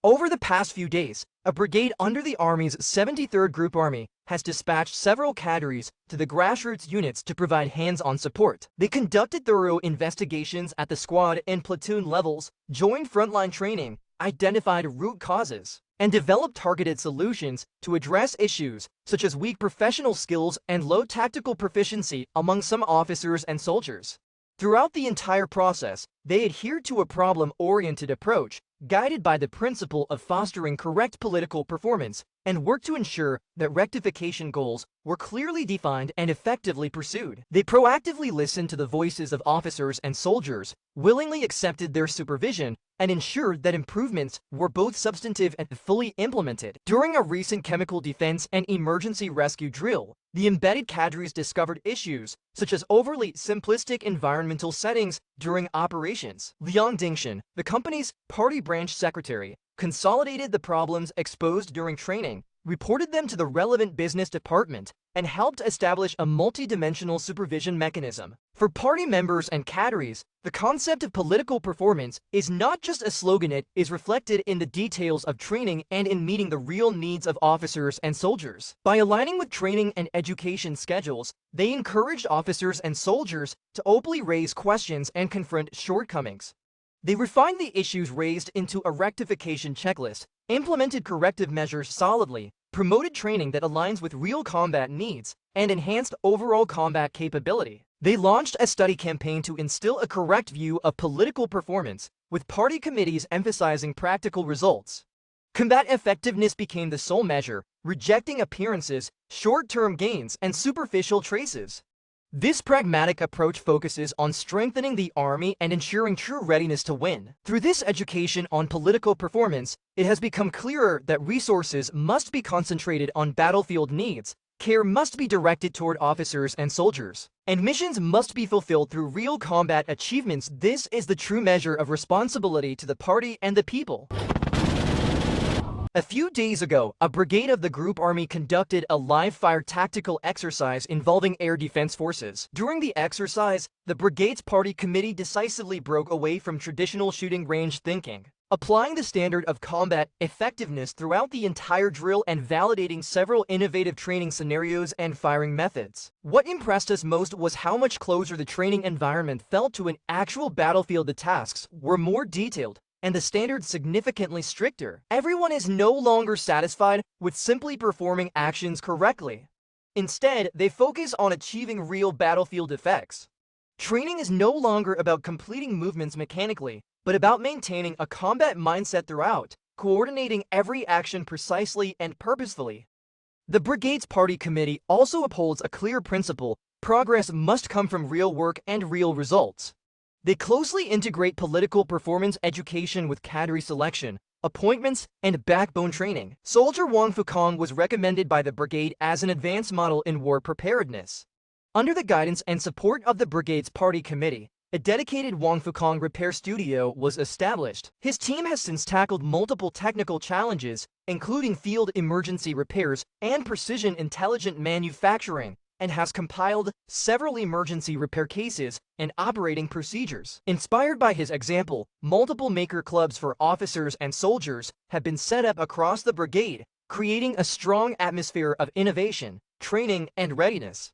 Over the past few days, a brigade under the Army's 73rd Group Army has dispatched several cadres to the grassroots units to provide hands-on support. They conducted thorough investigations at the squad and platoon levels, joined frontline training, identified root causes, and developed targeted solutions to address issues such as weak professional skills and low tactical proficiency among some officers and soldiers. Throughout the entire process, they adhered to a problem-oriented approach, guided by the principle of fostering correct political performance, and worked to ensure that rectification goals were clearly defined and effectively pursued. They proactively listened to the voices of officers and soldiers, willingly accepted their supervision, and ensured that improvements were both substantive and fully implemented. During a recent chemical defense and emergency rescue drill, the embedded cadres discovered issues such as overly simplistic environmental settings during operations. Liang Dingshan, the company's party branch secretary, consolidated the problems exposed during training, reported them to the relevant business department, and helped establish a multi-dimensional supervision mechanism. For party members and cadres, the concept of political performance is not just a slogan, it is reflected in the details of training and in meeting the real needs of officers and soldiers. By aligning with training and education schedules, they encouraged officers and soldiers to openly raise questions and confront shortcomings. They refined the issues raised into a rectification checklist, implemented corrective measures solidly, promoted training that aligns with real combat needs, and enhanced overall combat capability. They launched a study campaign to instill a correct view of political performance, with party committees emphasizing practical results. Combat effectiveness became the sole measure, rejecting appearances, short-term gains, and superficial traces. This pragmatic approach focuses on strengthening the army and ensuring true readiness to win. Through this education on political performance, it has become clearer that resources must be concentrated on battlefield needs, care must be directed toward officers and soldiers, and missions must be fulfilled through real combat achievements. This is the true measure of responsibility to the party and the people. A few days ago, a brigade of the Group Army conducted a live-fire tactical exercise involving air defense forces. During the exercise, the brigade's party committee decisively broke away from traditional shooting range thinking, applying the standard of combat effectiveness throughout the entire drill and validating several innovative training scenarios and firing methods. What impressed us most was how much closer the training environment felt to an actual battlefield. The tasks were more detailed, and the standards significantly stricter. Everyone is no longer satisfied with simply performing actions correctly. Instead, they focus on achieving real battlefield effects. Training is no longer about completing movements mechanically, but about maintaining a combat mindset throughout, coordinating every action precisely and purposefully. The brigade's party committee also upholds a clear principle: progress must come from real work and real results. They closely integrate political performance education with cadre selection, appointments, and backbone training. Soldier Wang Fukong was recommended by the brigade as an advanced model in war preparedness. Under the guidance and support of the brigade's party committee, a dedicated Wang Fukong repair studio was established. His team has since tackled multiple technical challenges, including field emergency repairs and precision intelligent manufacturing, and has compiled several emergency repair cases and operating procedures. Inspired by his example, multiple maker clubs for officers and soldiers have been set up across the brigade, creating a strong atmosphere of innovation, training, and readiness.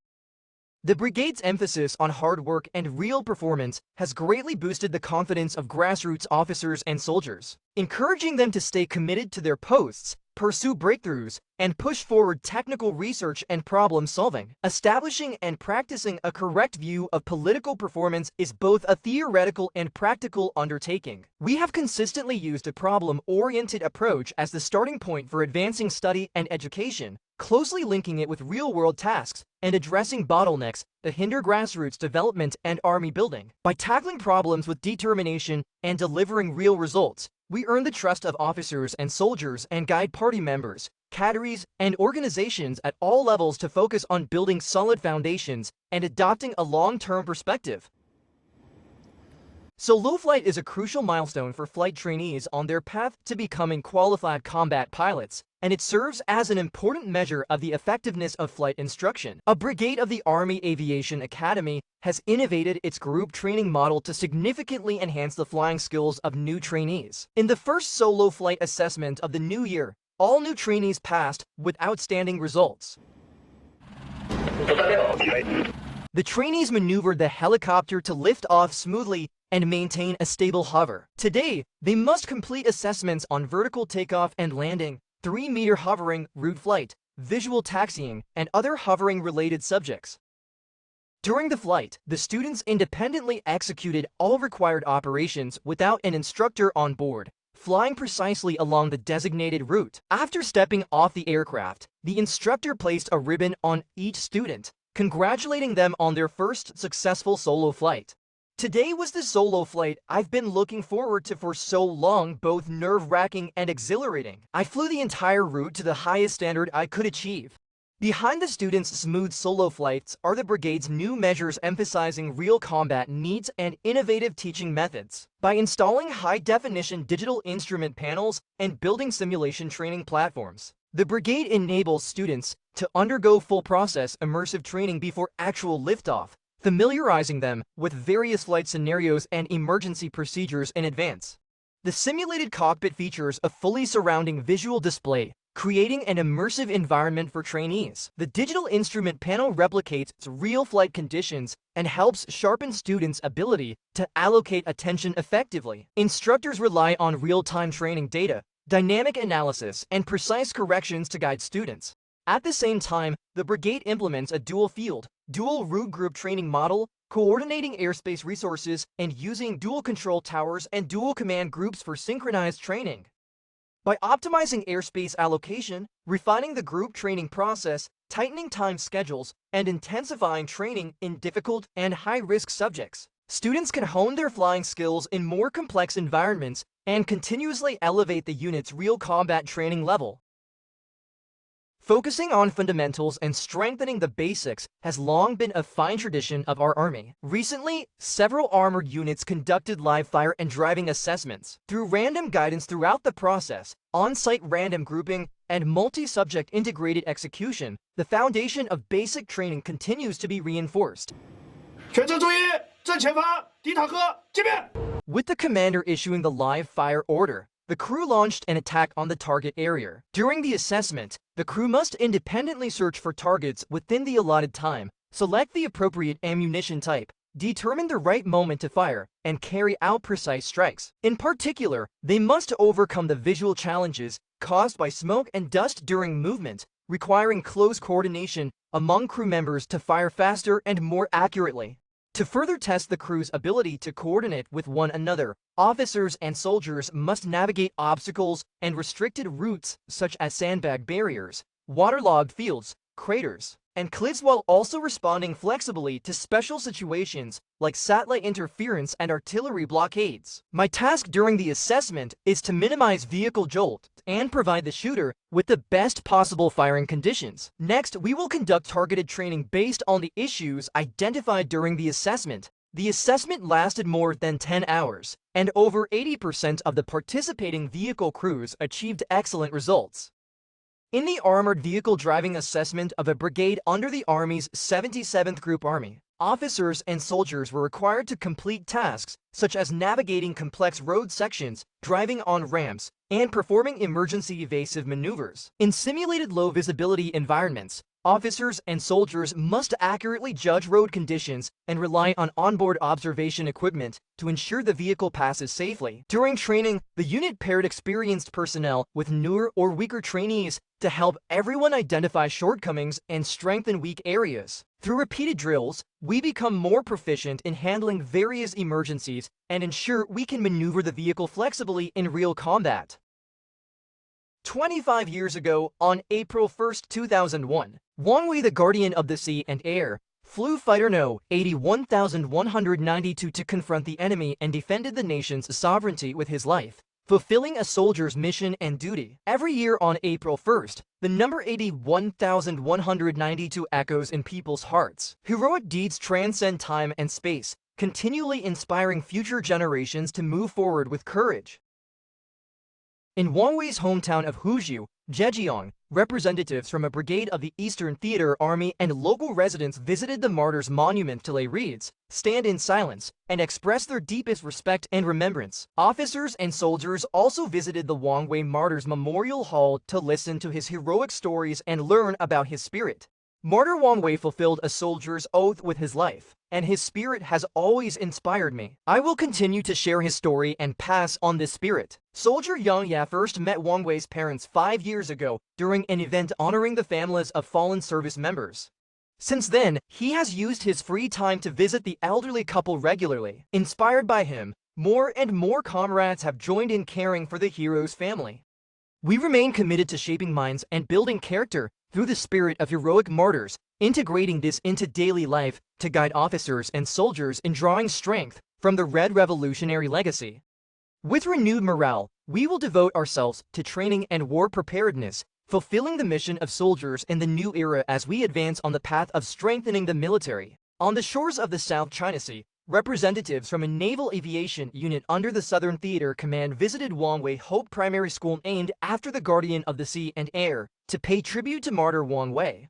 The brigade's emphasis on hard work and real performance has greatly boosted the confidence of grassroots officers and soldiers, encouraging them to stay committed to their posts, pursue breakthroughs, and push forward technical research and problem solving. Establishing and practicing a correct view of political performance is both a theoretical and practical undertaking. We have consistently used a problem-oriented approach as the starting point for advancing study and education, closely linking it with real-world tasks and addressing bottlenecks that hinder grassroots development and army building. By tackling problems with determination and delivering real results, we earn the trust of officers and soldiers and guide party members, cadres, and organizations at all levels to focus on building solid foundations and adopting a long-term perspective. Solo flight is a crucial milestone for flight trainees on their path to becoming qualified combat pilots, and it serves as an important measure of the effectiveness of flight instruction. A brigade of the Army Aviation Academy has innovated its group training model to significantly enhance the flying skills of new trainees. In the first solo flight assessment of the new year, all new trainees passed with outstanding results. The trainees maneuvered the helicopter to lift off smoothly and maintain a stable hover. Today, they must complete assessments on vertical takeoff and landing, 3-meter hovering, route flight, visual taxiing, and other hovering-related subjects. During the flight, the students independently executed all required operations without an instructor on board, flying precisely along the designated route. After stepping off the aircraft, the instructor placed a ribbon on each student, congratulating them on their first successful solo flight. Today was the solo flight I've been looking forward to for so long, both nerve-wracking and exhilarating. I flew the entire route to the highest standard I could achieve. Behind the students' smooth solo flights are the brigade's new measures emphasizing real combat needs and innovative teaching methods. By installing high-definition digital instrument panels and building simulation training platforms, the brigade enables students to undergo full-process immersive training before actual liftoff, familiarizing them with various flight scenarios and emergency procedures in advance. The simulated cockpit features a fully surrounding visual display, creating an immersive environment for trainees. The digital instrument panel replicates real flight conditions and helps sharpen students' ability to allocate attention effectively. Instructors rely on real-time training data, dynamic analysis, and precise corrections to guide students. At the same time, the brigade implements a dual-field, dual-route group training model, coordinating airspace resources and using dual control towers and dual command groups for synchronized training. By optimizing airspace allocation, refining the group training process, tightening time schedules, and intensifying training in difficult and high-risk subjects, students can hone their flying skills in more complex environments and continuously elevate the unit's real combat training level. Focusing on fundamentals and strengthening the basics has long been a fine tradition of our Army. Recently, several armored units conducted live fire and driving assessments. Through random guidance throughout the process, on-site random grouping, and multi-subject integrated execution, the foundation of basic training continues to be reinforced. With the commander issuing the live fire order, the crew launched an attack on the target area. During the assessment, the crew must independently search for targets within the allotted time, select the appropriate ammunition type, determine the right moment to fire, and carry out precise strikes. In particular, they must overcome the visual challenges caused by smoke and dust during movement, requiring close coordination among crew members to fire faster and more accurately. To further test the crew's ability to coordinate with one another, officers and soldiers must navigate obstacles and restricted routes such as sandbag barriers, waterlogged fields, craters, and cliffs while also responding flexibly to special situations like satellite interference and artillery blockades. My task during the assessment is to minimize vehicle jolt and provide the shooter with the best possible firing conditions. Next, we will conduct targeted training based on the issues identified during the assessment. The assessment lasted more than 10 hours, and over 80% of the participating vehicle crews achieved excellent results. In the Armored Vehicle Driving Assessment of a brigade under the Army's 77th Group Army, officers and soldiers were required to complete tasks such as navigating complex road sections, driving on ramps, and performing emergency evasive maneuvers. In simulated low-visibility environments, officers and soldiers must accurately judge road conditions and rely on onboard observation equipment to ensure the vehicle passes safely. During training, the unit paired experienced personnel with newer or weaker trainees to help everyone identify shortcomings and strengthen weak areas. Through repeated drills, we become more proficient in handling various emergencies and ensure we can maneuver the vehicle flexibly in real combat. 25 years ago, on April 1, 2001, Wang Wei, the guardian of the sea and air, flew Fighter No. 81,192 to confront the enemy and defended the nation's sovereignty with his life, fulfilling a soldier's mission and duty. Every year on April 1st, the number 81,192 echoes in people's hearts. Heroic deeds transcend time and space, continually inspiring future generations to move forward with courage. In Wang Wei's hometown of Huzhou, Zhejiang, representatives from a brigade of the Eastern Theater Army and local residents visited the martyrs' monument to lay wreaths, stand in silence, and express their deepest respect and remembrance. Officers and soldiers also visited the Wang Wei Martyrs Memorial Hall to listen to his heroic stories and learn about his spirit. Martyr Wang Wei fulfilled a soldier's oath with his life, and his spirit has always inspired me. I will continue to share his story and pass on this spirit. Soldier Yang Ya first met Wang Wei's parents 5 years ago during an event honoring the families of fallen service members. Since then, he has used his free time to visit the elderly couple regularly. Inspired by him, more and more comrades have joined in caring for the hero's family. We remain committed to shaping minds and building character through the spirit of heroic martyrs, integrating this into daily life to guide officers and soldiers in drawing strength from the Red Revolutionary legacy. With renewed morale, we will devote ourselves to training and war preparedness, fulfilling the mission of soldiers in the new era as we advance on the path of strengthening the military. On the shores of the South China Sea, representatives from a naval aviation unit under the Southern Theater Command visited Wang Wei Hope Primary School, named after the guardian of the sea and air, to pay tribute to Martyr Wang Wei.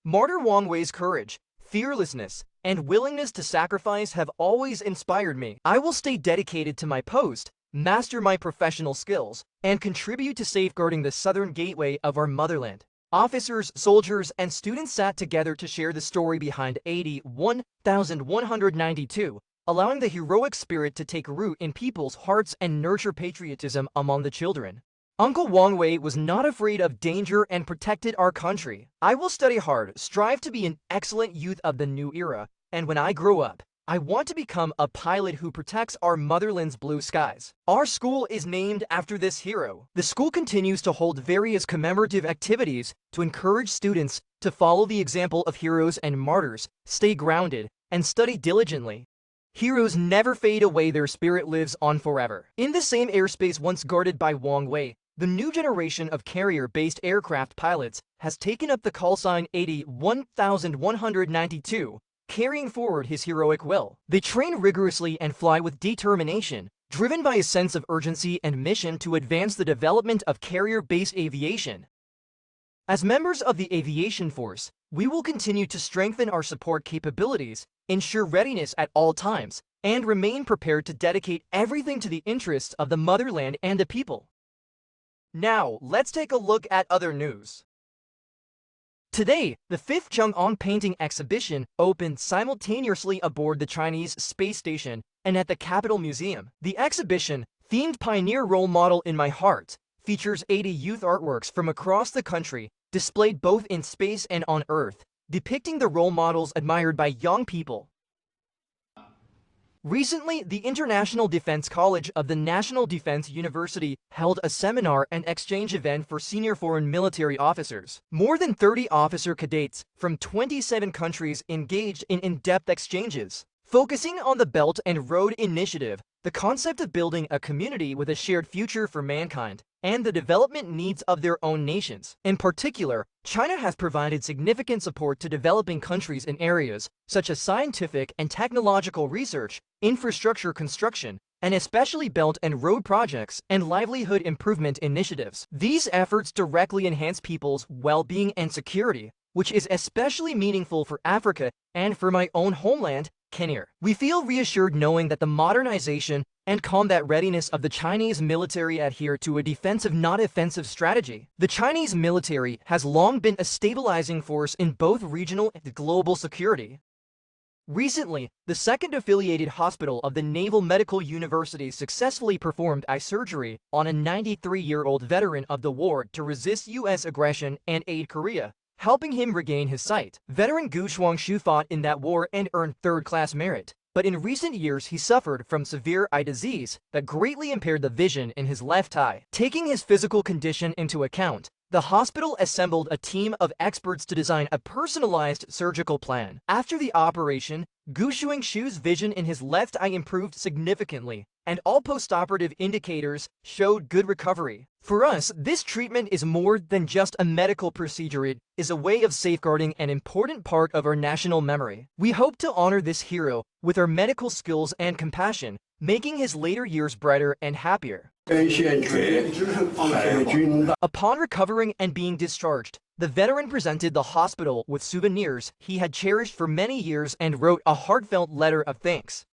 Martyr Wang Wei's courage, fearlessness, and willingness to sacrifice have always inspired me. I will stay dedicated to my post, master my professional skills, and contribute to safeguarding the southern gateway of our motherland. Officers, soldiers, and students sat together to share the story behind 81,192, allowing the heroic spirit to take root in people's hearts and nurture patriotism among the children. Uncle Wang Wei was not afraid of danger and protected our country. I will study hard, strive to be an excellent youth of the new era, and when I grow up, I want to become a pilot who protects our motherland's blue skies. Our school is named after this hero. The school continues to hold various commemorative activities to encourage students to follow the example of heroes and martyrs, stay grounded, and study diligently. Heroes never fade away, their spirit lives on forever. In the same airspace once guarded by Wang Wei, the new generation of carrier-based aircraft pilots has taken up the call sign 81,192, carrying forward his heroic will. They train rigorously and fly with determination, driven by a sense of urgency and mission to advance the development of carrier-based aviation. As members of the aviation force, we will continue to strengthen our support capabilities, ensure readiness at all times, and remain prepared to dedicate everything to the interests of the motherland and the people. Now, let's take a look at other news. Today, the 5th Chang'an Painting Exhibition opened simultaneously aboard the Chinese space station and at the Capitol Museum. The exhibition, themed Pioneer Role Model in My Heart, features 80 youth artworks from across the country, displayed both in space and on Earth, depicting the role models admired by young people. Recently, the International Defense College of the National Defense University held a seminar and exchange event for senior foreign military officers. More than 30 officer cadets from 27 countries engaged in in-depth exchanges. Focusing on the Belt and Road Initiative, the concept of building a community with a shared future for mankind, and the development needs of their own nations. In particular, China has provided significant support to developing countries in areas such as scientific and technological research, infrastructure construction, and especially belt and road projects and livelihood improvement initiatives. These efforts directly enhance people's well-being and security, which is especially meaningful for Africa and for my own homeland, Kenya. We feel reassured knowing that the modernization and combat readiness of the Chinese military adhere to a defensive, not offensive strategy. The Chinese military has long been a stabilizing force in both regional and global security. Recently, the second affiliated hospital of the Naval Medical University successfully performed eye surgery on a 93-year-old veteran of the war to resist U.S. aggression and aid Korea, helping him regain his sight. Veteran Gu Shuangshu fought in that war and earned third-class merit, but in recent years he suffered from severe eye disease that greatly impaired the vision in his left eye. Taking his physical condition into account, the hospital assembled a team of experts to design a personalized surgical plan. After the operation, Gu Shuangshu's vision in his left eye improved significantly, and all postoperative indicators showed good recovery. For us, this treatment is more than just a medical procedure. It is a way of safeguarding an important part of our national memory. We hope to honor this hero with our medical skills and compassion, making his later years brighter and happier. Upon recovering and being discharged, the veteran presented the hospital with souvenirs he had cherished for many years and wrote a heartfelt letter of thanks.